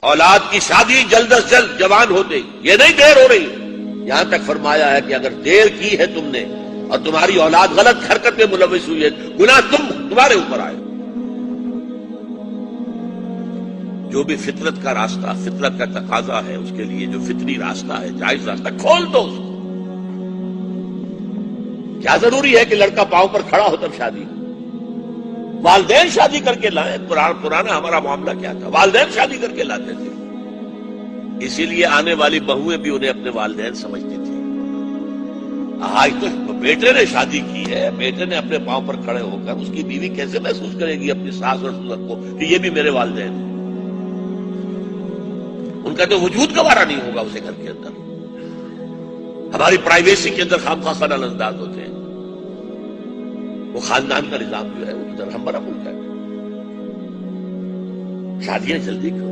اولاد کی شادی جلد از جلد جوان ہوتے ہی، یہ نہیں دیر ہو رہی. یہاں تک فرمایا ہے کہ اگر دیر کی ہے تم نے اور تمہاری اولاد غلط حرکت میں ملوث ہوئی ہے، گناہ تمہارے اوپر آئے. جو بھی فطرت کا راستہ، فطرت کا تقاضا ہے، اس کے لیے جو فطری راستہ ہے، جائز راستہ، کھول دو اس کو. کیا ضروری ہے کہ لڑکا پاؤں پر کھڑا ہو تب شادی؟ والدین شادی کر کے لائیں. پرانا ہمارا معاملہ کیا تھا؟ والدین شادی کر کے لاتے تھے. اسی لیے آنے والی بہویں بھی انہیں اپنے والدین سمجھتی تھی. آج تو بیٹے نے شادی کی ہے، بیٹے نے اپنے پاؤں پر کھڑے ہو کر، اس کی بیوی کیسے محسوس کرے گی اپنی ساس اور سسر کو کہ یہ بھی میرے والدین ہیں؟ ان کا تو وجود گوارا نہیں ہوگا اسے گھر کے اندر. ہماری پرائیویسی کے اندر خامخواہ خلل انداز ہوتے ہیں. وہ خاندان کا نظام جو ہے وہ تو درہم برہم ہوتا ہے. شادیاں جلدی کرو.